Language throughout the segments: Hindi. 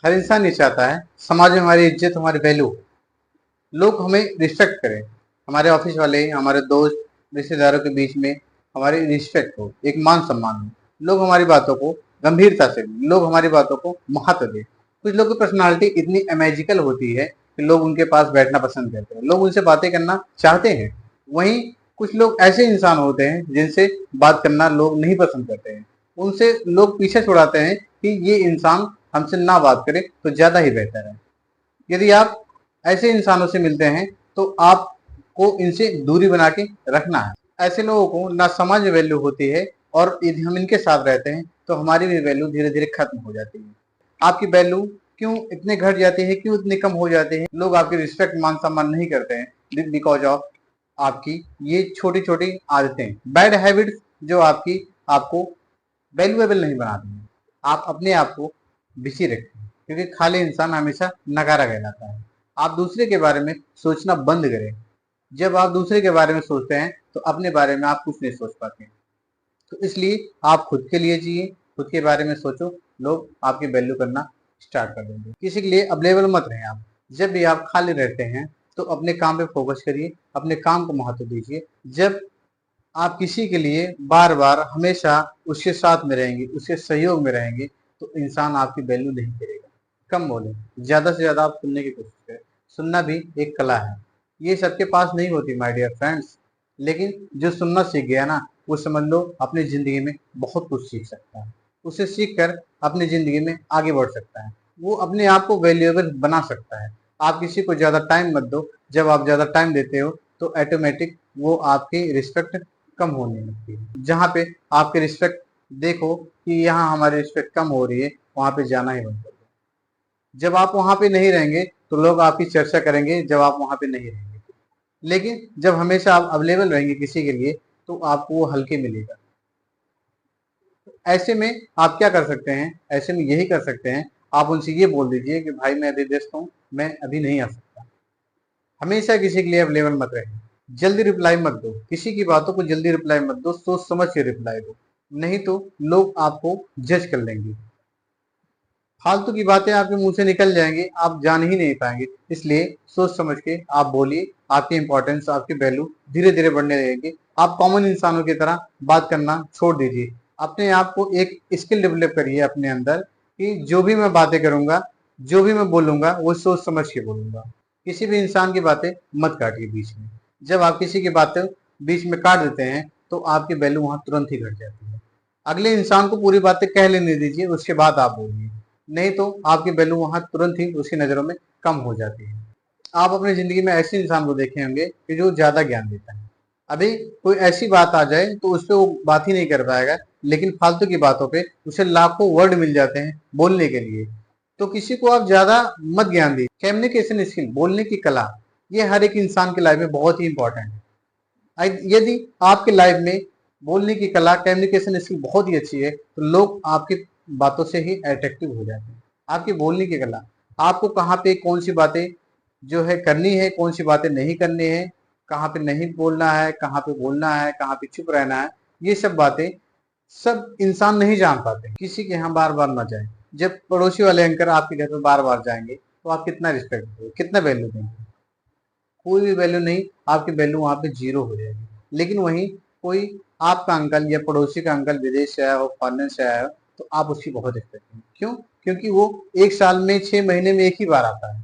हर इंसान ये चाहता है समाज में हमारी इज्जत, हमारी वैल्यू, लोग हमें रिस्पेक्ट करें। हमारे ऑफिस वाले, हमारे दोस्त, रिश्तेदारों के बीच में हमारी रिस्पेक्ट हो, एक मान सम्मान हो, लोग हमारी बातों को गंभीरता से लें, लोग हमारी बातों को महत्व दें। कुछ लोगों की पर्सनालिटी इतनी अमेजिकल होती है कि लोग उनके पास बैठना पसंद करते हैं, लोग उनसे बातें करना चाहते हैं। वहीं कुछ लोग ऐसे इंसान होते हैं जिनसे बात करना लोग नहीं पसंद करते हैं, उनसे लोग पीछे छुड़ाते हैं कि ये इंसान हमसे ना बात करे तो ज्यादा ही बेहतर है। यदि आप ऐसे इंसानों से मिलते हैं तो आपको इनसे दूरी बना के रखना है। ऐसे लोगों को ना समाज में वैल्यू होती है, और यदि हम इनके साथ रहते हैं तो हमारी भी वैल्यू धीरे धीरे खत्म हो जाती है। आपकी वैल्यू क्यों इतने घट जाती है, क्यों इतनी कम हो जाती है? लोग आपकी रिस्पेक्ट, मान सम्मान नहीं करते हैं बिकॉज ऑफ आपकी ये छोटी छोटी आदतें, बैड हैबिट्स, जो आपको वैल्यूएबल नहीं बनाती हैं। आप अपने आप को बिजी रखें, क्योंकि खाली इंसान हमेशा नकारा कहलाता है। आप दूसरे के बारे में सोचना बंद करें। जब आप दूसरे के बारे में सोचते हैं तो अपने बारे में आप कुछ नहीं सोच पाते। तो इसलिए आप खुद के लिए जिए, खुद के बारे में सोचो, लोग आपकी वैल्यू करना स्टार्ट कर देंगे। किसी के लिए अवेलेबल मत रहें आप। जब भी आप खाली रहते हैं तो अपने काम पे फोकस करिए, अपने काम को महत्व दीजिए। जब आप किसी के लिए बार बार हमेशा उसके साथ में रहेंगे, उसके सहयोग में रहेंगे, तो इंसान आपकी वैल्यू नहीं करेगा। कम बोलें, ज्यादा से ज्यादा आप सुनने की कोशिश करें। सुनना भी एक कला है, ये सबके पास नहीं होती माय डियर फ्रेंड्स। लेकिन जो सुनना सीख गया ना, वो समझ लो अपनी जिंदगी में बहुत कुछ सीख सकता है। उसे सीख कर अपनी जिंदगी में आगे बढ़ सकता है। वो अपने आप को वैल्यूएबल बना सकता है। आप किसी को ज्यादा टाइम मत दो। जब आप ज्यादा टाइम देते हो तो ऑटोमेटिक वो आपकी रिस्पेक्ट कम होने लगती है। जहाँ पे आपकी रिस्पेक्ट देखो कि यहाँ हमारी रिस्पेक्ट कम हो रही है, वहां पे जाना ही बंद कर दो। जब आप वहां पे नहीं रहेंगे तो लोग आपकी चर्चा करेंगे, जब आप वहां पे नहीं रहेंगे। लेकिन जब हमेशा आप अवेलेबल रहेंगे किसी के लिए तो आपको वो हल्के मिलेगा। ऐसे में आप क्या कर सकते हैं? ऐसे में यही कर सकते हैं, आप उनसे ये बोल दीजिए कि भाई मैं अभी व्यस्त हूँ, मैं अभी नहीं आ सकता। हमेशा किसी के लिए अवेलेबल मत रहे। जल्दी रिप्लाई मत दो, किसी की बातों को जल्दी रिप्लाई मत दो, सोच समझ के रिप्लाई दो, नहीं तो लोग आपको जज कर लेंगे। फालतू की बातें आपके मुंह से निकल जाएंगी, आप जान ही नहीं पाएंगे। इसलिए सोच समझ के आप बोलिए। आपकी इंपॉर्टेंस, आपकी वैल्यू धीरे धीरे बढ़ने लगेगी। आप कॉमन इंसानों की तरह बात करना छोड़ दीजिए। अपने आप को एक स्किल डेवलप करिए अपने अंदर कि जो भी मैं बातें करूंगा, जो भी मैं बोलूंगा, वो सोच समझ के बोलूंगा। किसी भी इंसान की बातें मत काटिए बीच में। जब आप किसी की बातें बीच में काट देते हैं तो आपकी वैल्यू वहां तुरंत ही घट जाती है। अगले इंसान को पूरी बातें कह लेने दीजिए, उसके बाद आप बोलिए। नहीं तो आपकी वैल्यू वहां तुरंत ही उसकी नजरों में कम हो जाती है। आप अपनी जिंदगी में ऐसे इंसान को देखे होंगे कि जो ज्यादा ज्ञान देता है। अभी कोई ऐसी बात आ जाए तो उस पर वो बात ही नहीं कर पाएगा, लेकिन फालतू की बातों पे उसे लाखों वर्ड मिल जाते हैं बोलने के लिए। तो किसी को आप ज्यादा मत ज्ञान दीजिए। कम्युनिकेशन स्किल, बोलने की कला, ये हर एक इंसान की लाइफ में बहुत ही इंपॉर्टेंट है। यदि आपके लाइफ में बोलने की कला, कम्युनिकेशन स्किल बहुत ही अच्छी है तो लोग आपकी बातों से ही अट्रैक्टिव हो जाते हैं। आपकी बोलने की कला, आपको कहाँ पे कौन सी बातें जो है करनी है, कौन सी बातें नहीं करनी है, कहाँ पे नहीं बोलना है, कहाँ पे बोलना है, कहाँ पे चुप रहना है, ये सब बातें सब इंसान नहीं जान पाते। किसी के यहाँ बार बार ना जाए। जब पड़ोसी वाले अंकल आपके घर पे बार बार जाएंगे तो आप कितना रिस्पेक्ट दोगे, कितना वैल्यू देंगे? कोई भी वैल्यू नहीं, आपकी वैल्यू वहां पे जीरो हो जाएगी। लेकिन वहीं कोई आपका अंकल या पड़ोसी का अंकल विदेश से आया हो, फॉरेन से आया हो, तो आप उसकी बहुत रिस्पेक्ट करेंगे। क्यों? क्योंकि वो एक साल में 6 महीने में एक ही बार आता है।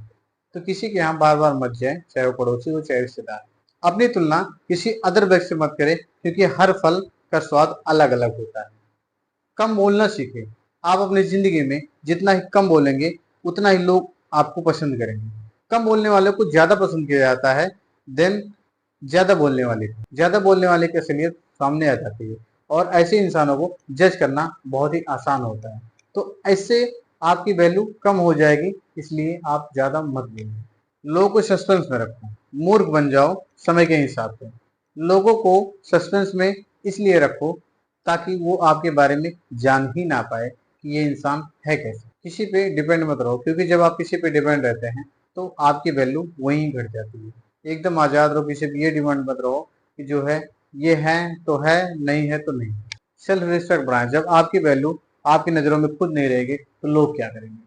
तो किसी के यहाँ बार बार मत जाए, चाहे वो पड़ोसी हो चाहे रिश्तेदार। अपनी तुलना किसी अदर व्यक्ति से मत करें, क्योंकि हर फल का स्वाद अलग अलग होता है। कम बोलना सीखें। आप अपनी जिंदगी में जितना ही कम बोलेंगे उतना ही लोग आपको पसंद करेंगे। कम बोलने वाले को ज्यादा पसंद किया जाता है देन ज्यादा बोलने वाले को। ज्यादा बोलने वाले की असलियत सामने आ जाती है, और ऐसे इंसानों को जज करना बहुत ही आसान होता है। तो ऐसे आपकी वैल्यू कम हो जाएगी, इसलिए आप ज्यादा मत बोलिए। लोगों को सस्पेंस में रखो, मूर्ख बन जाओ समय के हिसाब से। लोगों को सस्पेंस में इसलिए रखो ताकि वो आपके बारे में जान ही ना पाए कि ये इंसान है कैसे। किसी पे डिपेंड मत रहो, क्योंकि जब आप किसी पे डिपेंड रहते हैं तो आपकी वैल्यू वहीं घट जाती है। एकदम आजाद रहो, किसी पे ये डिमांड मत रहो कि जो है ये है तो है, नहीं है तो नहीं। सेल्फ रिस्पेक्ट बढ़ाएं। जब आपकी वैल्यू आपकी नजरों में खुद नहीं रहेगी तो लोग क्या करेंगे?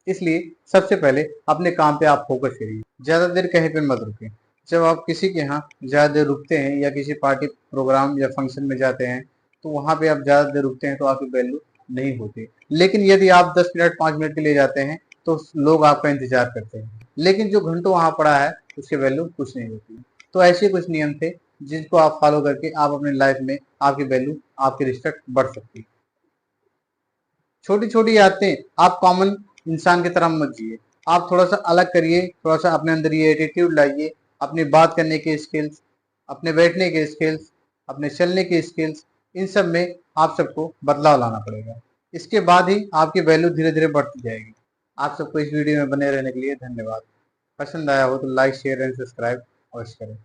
इसलिए सबसे पहले अपने काम पे आप फोकस करिए, ज्यादा देर कहीं पे मत रुकें। जब आप किसी के यहाँ ज्यादा देर रुकते हैं या किसी पार्टी प्रोग्राम या फंक्शन में जाते हैं तो वहां पे आप ज्यादा देर रुकते हैं तो आपकी वैल्यू नहीं होती। लेकिन यदि आप 10 मिनट 5 मिनट के लिए जाते हैं तो लोग आपका इंतजार करते हैं, लेकिन जो घंटों वहां पड़ा है उसकी वैल्यू कुछ नहीं होती। तो ऐसे कुछ नियम थे जिनको आप फॉलो करके आप अपनी लाइफ में आपकी वैल्यू, आपकी रिस्पेक्ट बढ़ सकती है। छोटी छोटी आदतें आप कॉमन इंसान की तरह मत जिए, आप थोड़ा सा अलग करिए, थोड़ा सा अपने अंदर ये एटीट्यूड लाइए, अपनी बात करने के स्किल्स, अपने बैठने के स्किल्स, अपने चलने के स्किल्स, इन सब में आप सबको बदलाव लाना पड़ेगा। इसके बाद ही आपकी वैल्यू धीरे धीरे बढ़ती जाएगी। आप सबको इस वीडियो में बने रहने के लिए धन्यवाद। पसंद आया हो तो लाइक शेयर एंड सब्सक्राइब अवश्य करें।